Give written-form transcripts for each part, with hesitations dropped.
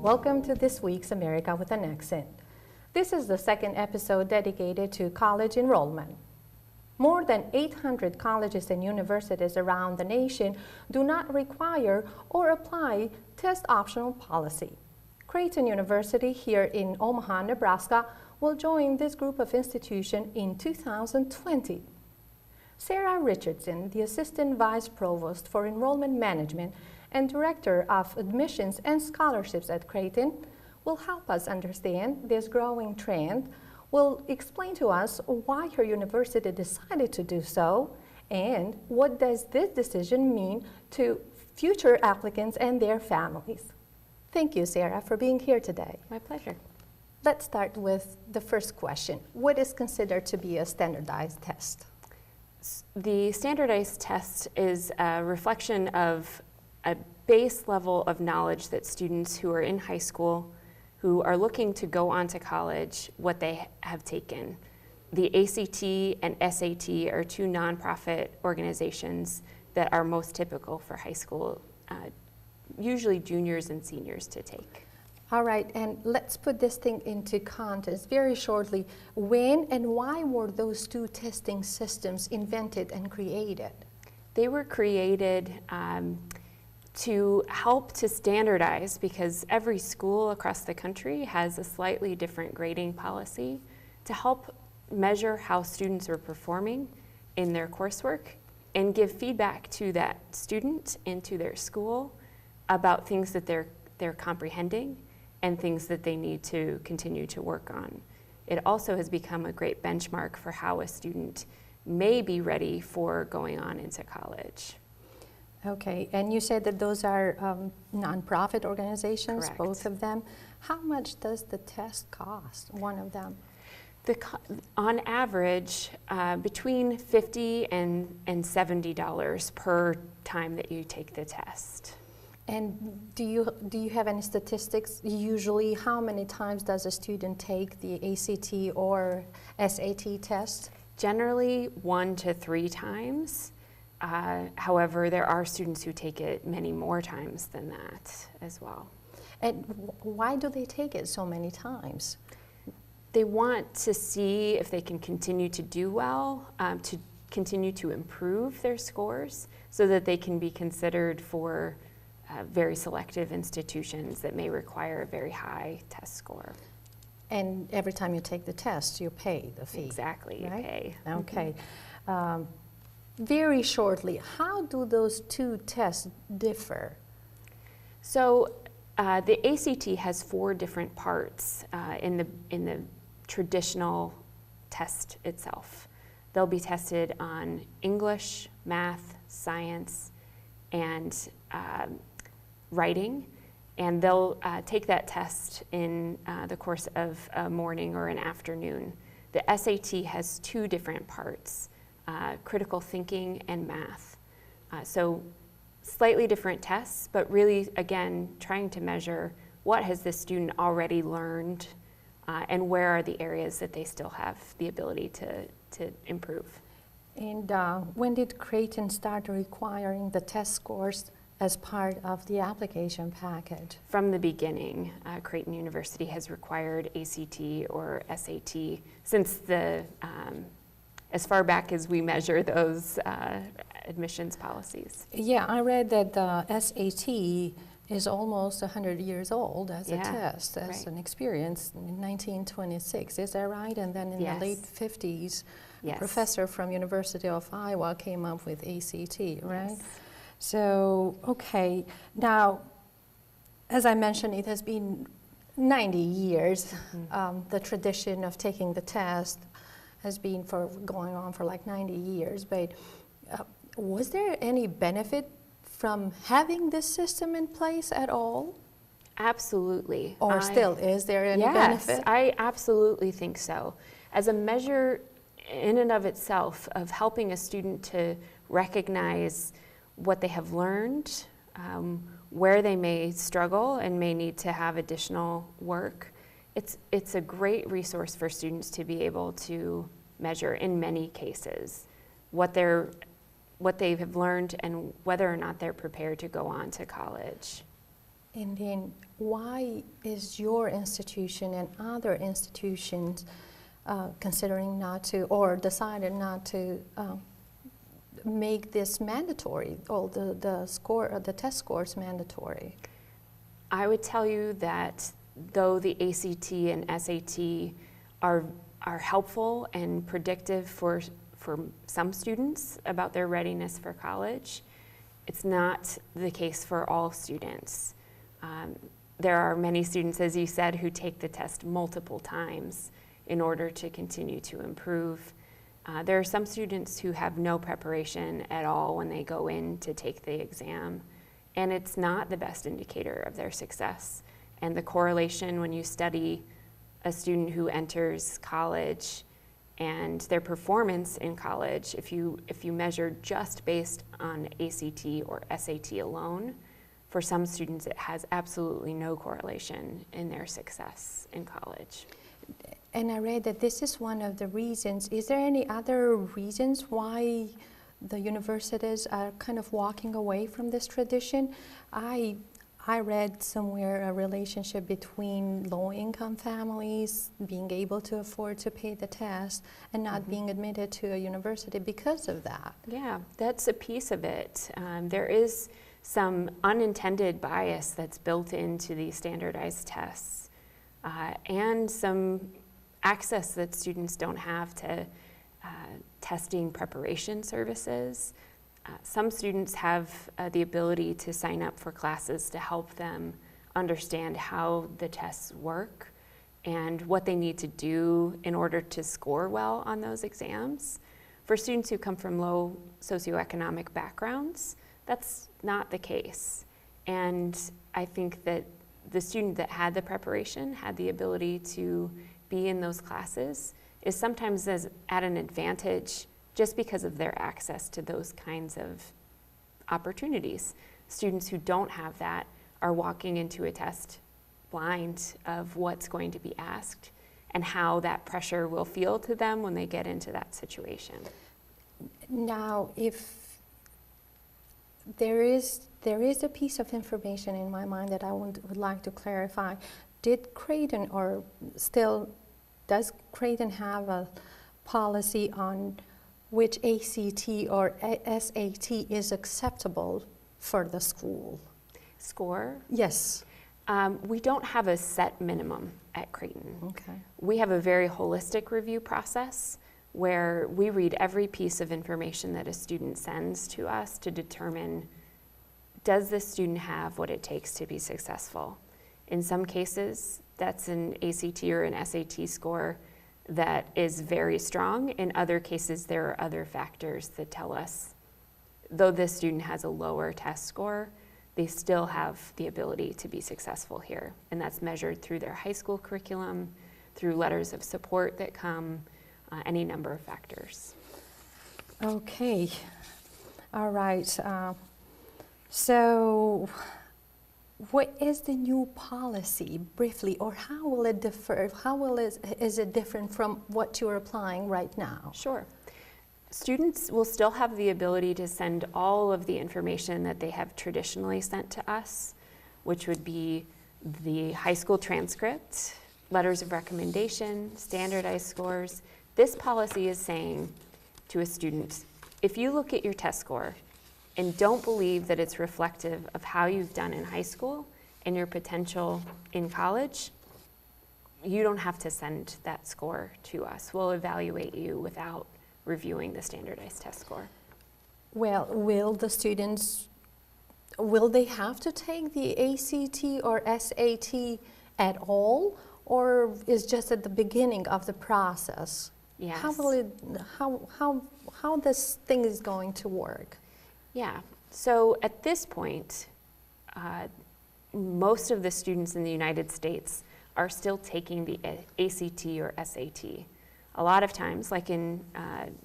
Welcome to this week's America with an Accent. This is the second episode dedicated to college enrollment. More than 800 colleges and universities around the nation do not require or apply test-optional policy. Creighton University here in Omaha, Nebraska will join this group of institutions in 2020. Sarah Richardson, the Assistant Vice Provost for Enrollment Management and Director of Admissions and Scholarships at Creighton, will help us understand this growing trend, will explain to us why her university decided to do so, and what does this decision mean to future applicants and their families. Thank you, Sarah, for being here today. My pleasure. Let's start with the first question. What is considered to be a standardized test? The standardized test is a reflection of a base level of knowledge that students who are in high school, who are looking to go on to college, what they have taken. The ACT and SAT are two nonprofit organizations that are most typical for high school, usually juniors and seniors to take. All right, and let's put this thing into context very shortly. When and why were those two testing systems invented and created? They were created to help to standardize, because every school across the country has a slightly different grading policy, to help measure how students are performing in their coursework and give feedback to that student and to their school about things that they're comprehending and things that they need to continue to work on. It also has become a great benchmark for how a student may be ready for going on into college. Okay, and you said that those are nonprofit organizations, Correct. Both of them. How much does the test cost, one of them? On average, between $50 and $70 per time that you take the test. And do you have any statistics? Usually, how many times does a student take the ACT or SAT test? Generally, 1 to 3 times. However, there are students who take it many more times than that as well. And why do they take it so many times? They want to see if they can continue to do well, to continue to improve their scores so that they can be considered for very selective institutions that may require a very high test score. And every time you take the test, you pay the fee. Exactly, right? You pay. Okay. Very shortly, how do those two tests differ? So the ACT has 4 different parts in the traditional test itself. They'll be tested on English, math, science, and writing, and they'll take that test in the course of a morning or an afternoon. The SAT has 2 different parts, critical thinking and math. So slightly different tests, but really, again, trying to measure what has the student already learned and where are the areas that they still have the ability to improve. And when did Creighton start requiring the test scores as part of the application package? From the beginning, Creighton University has required ACT or SAT since as far back as we measure those admissions policies. Yeah, I read that the SAT is almost 100 years old as a test, as right. an experience in 1926. Is that right? And then in Yes. the late 50s, Yes. a professor from University of Iowa came up with ACT, right? Yes. So, okay. Now, as I mentioned, it has been 90 years. The tradition of taking the test has been going on for like 90 years. But was there any benefit from having this system in place at all? Absolutely. Or still, is there any yes, benefit? I absolutely think so. As a measure in and of itself of helping a student to recognize what they have learned, where they may struggle and may need to have additional work, it's a great resource for students to be able to measure in many cases what they have learned and whether or not they're prepared to go on to college. And then why is your institution and other institutions considering not to, or decided not to make this mandatory, or the test scores mandatory? I would tell you that though the ACT and SAT are helpful and predictive for some students about their readiness for college, it's not the case for all students. There are many students, as you said, who take the test multiple times in order to continue to improve. There are some students who have no preparation at all when they go in to take the exam, and it's not the best indicator of their success. And the correlation when you study a student who enters college and their performance in college, if you measure just based on ACT or SAT alone, for some students it has absolutely no correlation in their success in college. And I read that this is one of the reasons. Is there any other reasons why the universities are kind of walking away from this tradition? I read somewhere a relationship between low-income families being able to afford to pay the test and not being admitted to a university because of that. Yeah, that's a piece of it. There is some unintended bias that's built into these standardized tests, and some access that students don't have to testing preparation services. Some students have the ability to sign up for classes to help them understand how the tests work and what they need to do in order to score well on those exams. For students who come from low socioeconomic backgrounds, that's not the case. And I think that the student that had the preparation, had the ability to be in those classes, is sometimes at an advantage just because of their access to those kinds of opportunities. Students who don't have that are walking into a test blind of what's going to be asked and how that pressure will feel to them when they get into that situation. Now, if there is a piece of information in my mind that I would like to clarify. Did Creighton, or still does Creighton have a policy on which ACT or SAT is acceptable for the school? Score? Yes. We don't have a set minimum at Creighton. Okay. We have a very holistic review process where we read every piece of information that a student sends to us to determine, does this student have what it takes to be successful? In some cases, that's an ACT or an SAT score that is very strong. In other cases, there are other factors that tell us, though this student has a lower test score, they still have the ability to be successful here. And that's measured through their high school curriculum, through letters of support that come, any number of factors. Okay. All right. So what is the new policy, briefly, or how will it differ? Is it different from what you're applying right now? Sure. Students will still have the ability to send all of the information that they have traditionally sent to us, which would be the high school transcript, letters of recommendation, standardized scores. This policy is saying to a student, if you look at your test score and don't believe that it's reflective of how you've done in high school and your potential in college, you don't have to send that score to us. We'll evaluate you without reviewing the standardized test score. Well, will they have to take the ACT or SAT at all, or is just at the beginning of the process? Yes. How this thing is going to work? Yeah, so at this point, most of the students in the United States are still taking the ACT or SAT. A lot of times, like in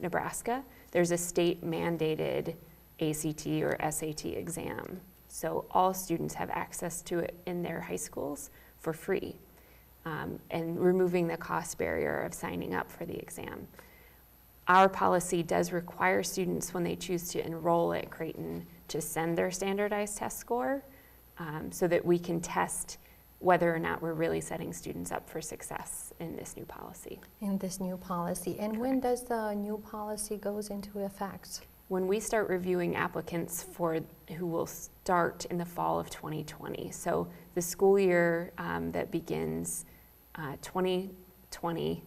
Nebraska, there's a state mandated ACT or SAT exam. So all students have access to it in their high schools for free, and removing the cost barrier of signing up for the exam. Our policy does require students, when they choose to enroll at Creighton, to send their standardized test score so that we can test whether or not we're really setting students up for success in this new policy. In this new policy. And when does the new policy goes into effect? When we start reviewing applicants who will start in the fall of 2020. So the school year that begins 2020,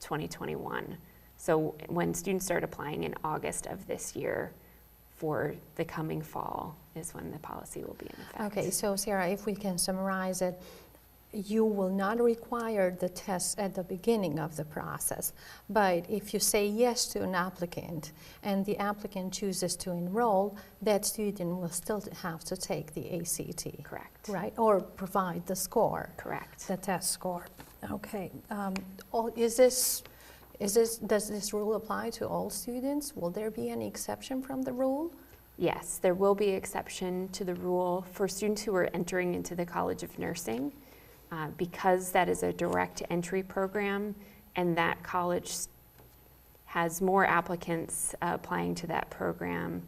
2021. So when students start applying in August of this year for the coming fall is when the policy will be in effect. Okay, so Sarah, if we can summarize it, you will not require the test at the beginning of the process, but if you say yes to an applicant and the applicant chooses to enroll, that student will still have to take the ACT. Correct. Right, or provide the score. Correct. The test score. Okay. Does this rule apply to all students? Will there be any exception from the rule? Yes, there will be exception to the rule for students who are entering into the College of Nursing. Because that is a direct entry program and that college has more applicants applying to that program,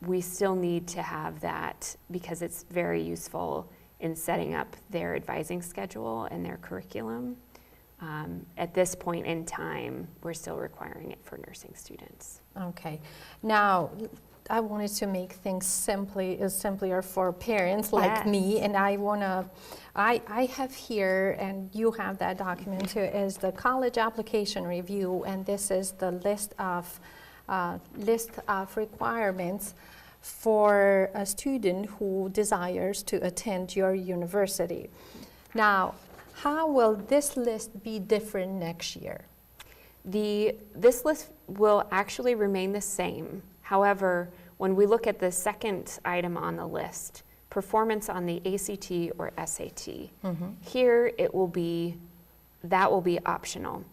we still need to have that because it's very useful in setting up their advising schedule and their curriculum. At this point in time, we're still requiring it for nursing students. Okay. Now, I wanted to make things simpler for parents like me, and I have here, and you have that document too, is the college application review, and this is the list of requirements for a student who desires to attend your university. Now, how will this list be different next year? This list will actually remain the same. However, when we look at the second item on the list, performance on the ACT or SAT, here that will be optional.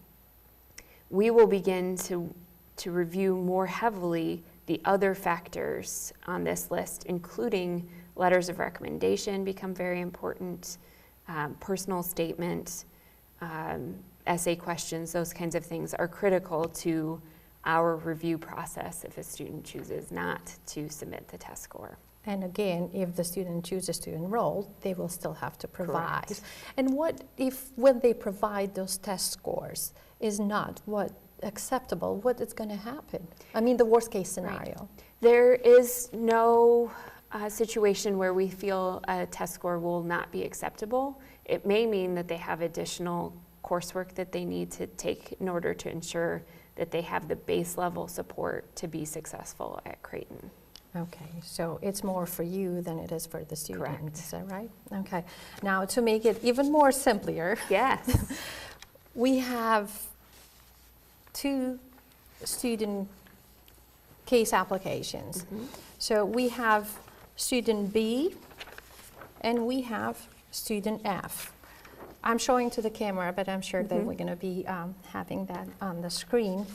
We will begin to review more heavily the other factors on this list, including letters of recommendation become very important, personal statement, essay questions, those kinds of things are critical to our review process if a student chooses not to submit the test score. And again, if the student chooses to enroll, they will still have to provide. Correct. And what if when they provide those test scores is not what acceptable, what is going to happen? I mean, the worst case scenario. Right. There is no situation where we feel a test score will not be acceptable. It may mean that they have additional coursework that they need to take in order to ensure that they have the base level support to be successful at Creighton. Okay, so it's more for you than it is for the student. Correct. Is that right? Okay. Now, to make it even more simpler, Yes. we have two student case applications. So we have student B and we have student F. I'm showing to the camera, but I'm sure that we're going to be having that on the screen.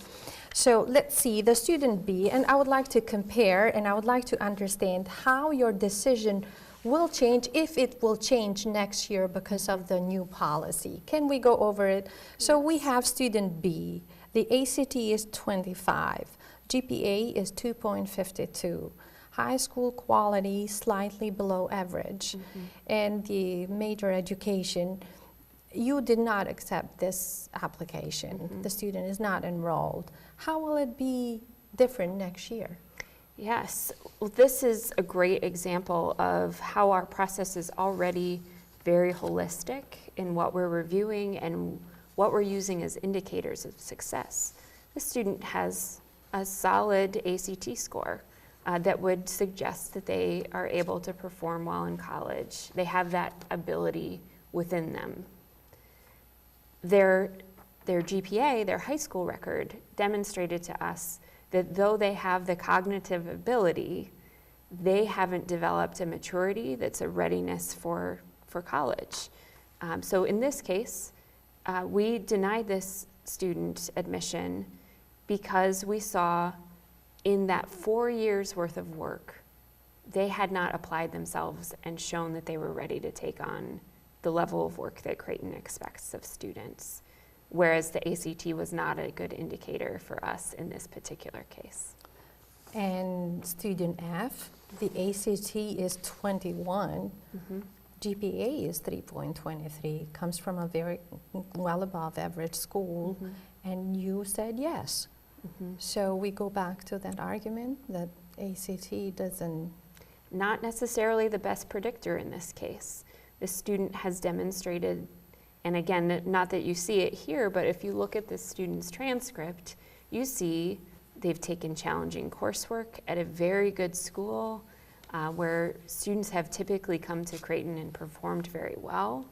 So let's see, the student B, and I would like to compare and I would like to understand how your decision will change, if it will change next year because of the new policy. Can we go over it? So we have student B. The ACT is 25. GPA is 2.52. High school quality slightly below average. And the major education, you did not accept this application. The student is not enrolled. How will it be different next year? Yes, well, this is a great example of how our process is already very holistic in what we're reviewing and what we're using as indicators of success. The student has a solid ACT score that would suggest that they are able to perform well in college. They have that ability within them. Their GPA, their high school record, demonstrated to us that though they have the cognitive ability, they haven't developed a maturity that's a readiness for college. So in this case, we denied this student admission because we saw in that 4 years worth of work, they had not applied themselves and shown that they were ready to take on the level of work that Creighton expects of students, whereas the ACT was not a good indicator for us in this particular case. And student F? the ACT is 21, GPA is 3.23, comes from a very well above average school, and you said yes. So we go back to that argument that ACT doesn't... Not necessarily the best predictor in this case. The student has demonstrated, and again, not that you see it here, but if you look at the student's transcript, you see they've taken challenging coursework at a very good school where students have typically come to Creighton and performed very well.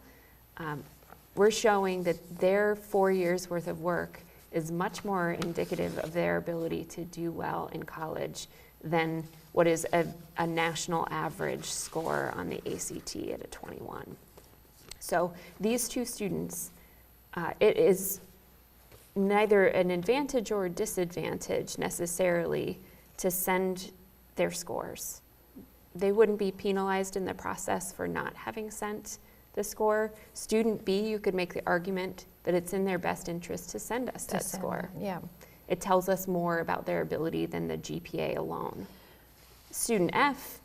We're showing that their 4 years worth of work is much more indicative of their ability to do well in college than what is a national average score on the ACT at a 21. So these two students, it is neither an advantage or a disadvantage necessarily to send their scores. They wouldn't be penalized in the process for not having sent the score. Student B, you could make the argument that it's in their best interest to send us that score. Yeah. It tells us more about their ability than the GPA alone. Student F,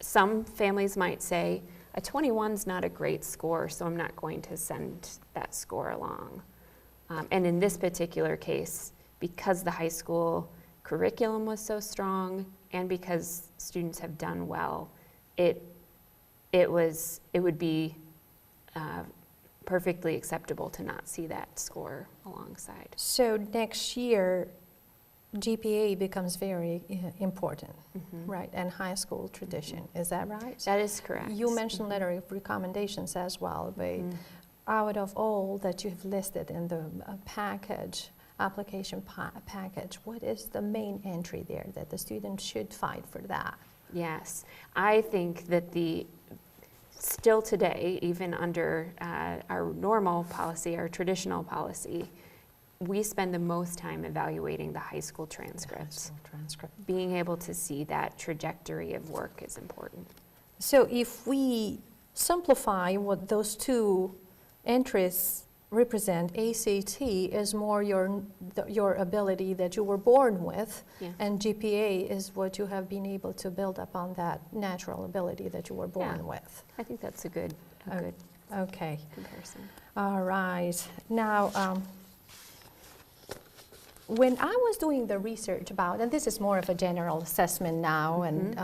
some families might say, a 21 is not a great score, so I'm not going to send that score along. And in this particular case, because the high school curriculum was so strong and because students have done well, it would be perfectly acceptable to not see that score alongside. So next year, GPA becomes very important, right? And high school tradition, is that right? That is correct. You mentioned letter of recommendations as well, but out of all that you've listed in the application package, what is the main entry there that the student should fight for that? Yes, I think that still today, even under our normal policy, our traditional policy, we spend the most time evaluating the high school transcripts. Being able to see that trajectory of work is important. So if we simplify what those two entries represent, ACT is more your ability that you were born with, and GPA is what you have been able to build up on that natural ability that you were born with. I think that's a good comparison. All right. Now, when I was doing the research about, and this is more of a general assessment now and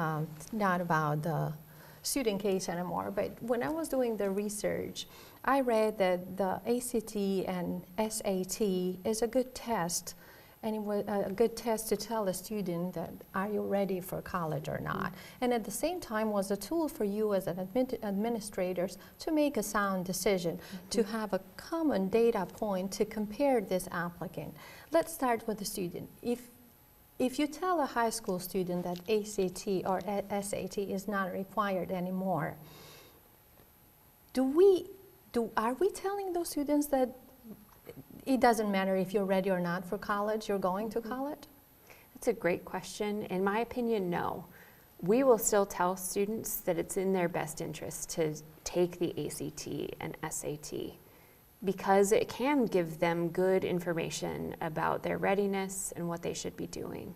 not about the student case anymore, but when I was doing the research, I read that the ACT and SAT is a good test, and it was a good test to tell a student that are you ready for college or not. And at the same time was a tool for you as an administrators to make a sound decision, to have a common data point to compare this applicant. Let's start with the student. If you tell a high school student that ACT or SAT is not required anymore, are we telling those students that it doesn't matter if you're ready or not for college, you're going to college? That's a great question. In my opinion, no. We will still tell students that it's in their best interest to take the ACT and SAT because it can give them good information about their readiness and what they should be doing.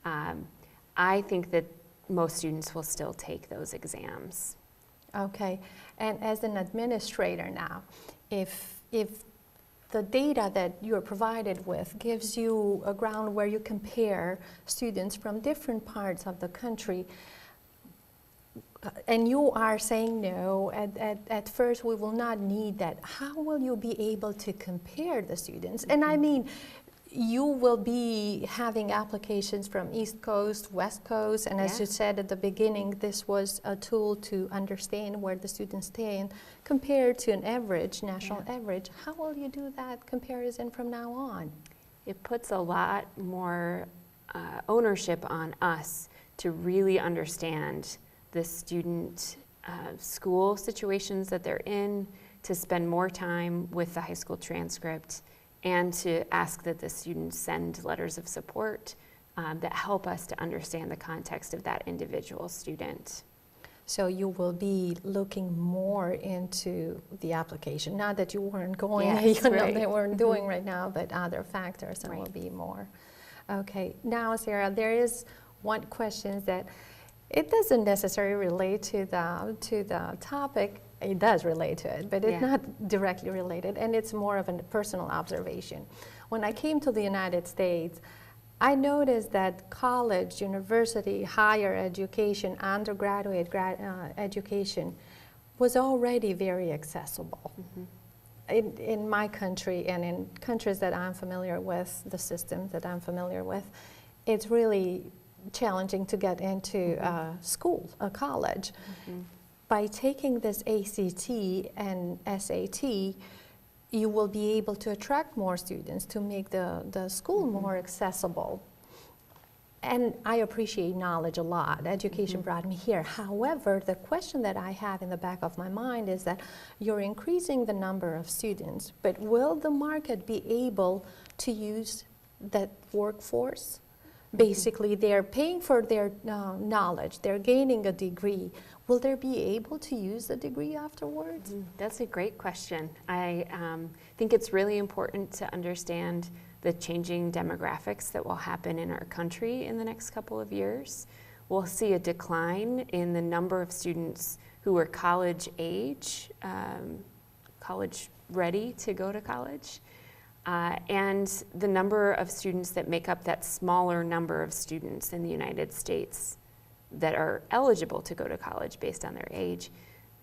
I think that most students will still take those exams. Okay, and as an administrator now, if the data that you're provided with gives you a ground where you compare students from different parts of the country, and you are saying no, at first we will not need that, how will you be able to compare the students? And I mean, you will be having applications from East Coast, West Coast, and as you said at the beginning, this was a tool to understand where the students stand compared to an average, national average. How will you do that comparison from now on? It puts a lot more ownership on us to really understand the student school situations that they're in, to spend more time with the high school transcript, and to ask that the students send letters of support that help us to understand the context of that individual student. So you will be looking more into the application, not that you weren't going, they weren't doing right now, but other factors and will be more. Okay, now Sarah, there is one question that It doesn't necessarily relate to the topic. It does relate to it, but it's not directly related, and it's more of a personal observation. When I came to the United States, I noticed that college, university, higher education, undergraduate education was already very accessible. In my country and in countries that I'm familiar with, the systems that I'm familiar with, it's really challenging to get into school, a college. By taking this ACT and SAT, you will be able to attract more students to make the school more accessible. And I appreciate knowledge a lot. Education brought me here. However, the question that I have in the back of my mind is that you're increasing the number of students, but will the market be able to use that workforce? Basically, they're paying for their knowledge, they're gaining a degree. Will they be able to use the degree afterwards? That's a great question. I think it's really important to understand the changing demographics that will happen in our country in the next couple of years. We'll see a decline in the number of students who are college age, college ready to go to college. And the number of students that make up that smaller number of students in the United States that are eligible to go to college based on their age,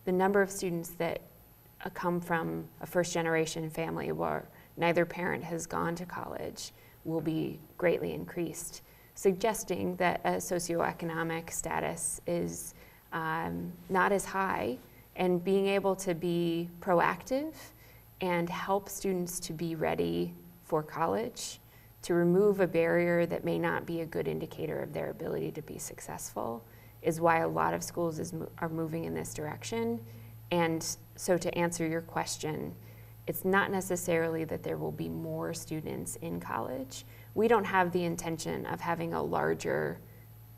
the number of students that come from a first-generation family where neither parent has gone to college will be greatly increased, suggesting that a socioeconomic status is not as high, and being able to be proactive and help students to be ready for college, to remove a barrier that may not be a good indicator of their ability to be successful, is why a lot of schools are moving in this direction. And so to answer your question, it's not necessarily that there will be more students in college. We don't have the intention of having a larger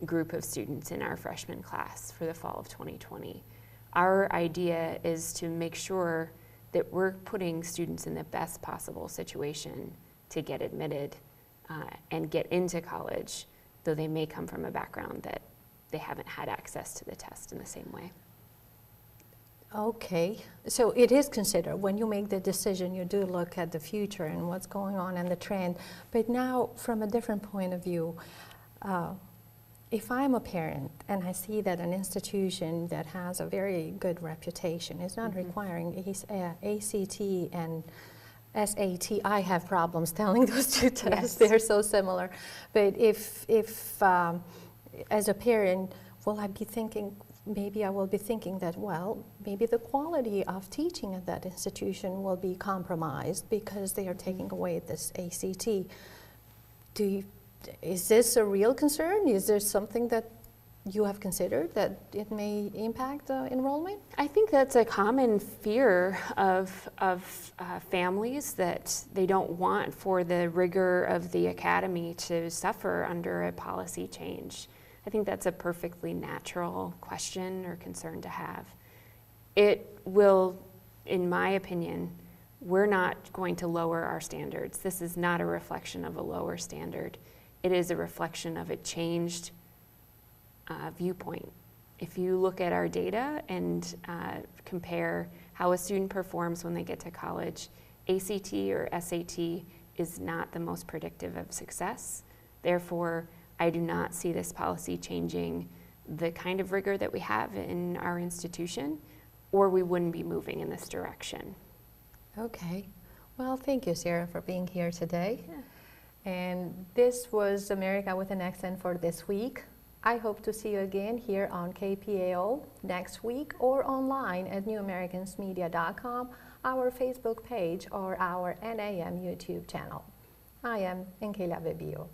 group of students in our freshman class for the fall of 2020. Our idea is to make sure that we're putting students in the best possible situation to get admitted and get into college, though they may come from a background that they haven't had access to the test in the same way. Okay, so it is considered when you make the decision, you do look at the future and what's going on and the trend. But now, from a different point of view, if I'm a parent and I see that an institution that has a very good reputation is not requiring ACT and SAT, I have problems telling those two tests. They're so similar. But if as a parent, will I be thinking, maybe I will be thinking that, well, maybe the quality of teaching at that institution will be compromised because they are taking away this ACT. Is this a real concern? Is there something that you have considered that it may impact enrollment? I think that's a common fear of families, that they don't want for the rigor of the academy to suffer under a policy change. I think that's a perfectly natural question or concern to have. It will, in my opinion, we're not going to lower our standards. This is not a reflection of a lower standard. It is a reflection of a changed viewpoint. If you look at our data and compare how a student performs when they get to college, ACT or SAT is not the most predictive of success. Therefore, I do not see this policy changing the kind of rigor that we have in our institution, or we wouldn't be moving in this direction. Okay. Well, thank you, Sarah, for being here today. And this was America with an Accent for this week. I hope to see you again here on KPAO next week or online at newamericansmedia.com, our Facebook page, or our NAM YouTube channel. I am Enkela Vehbiu.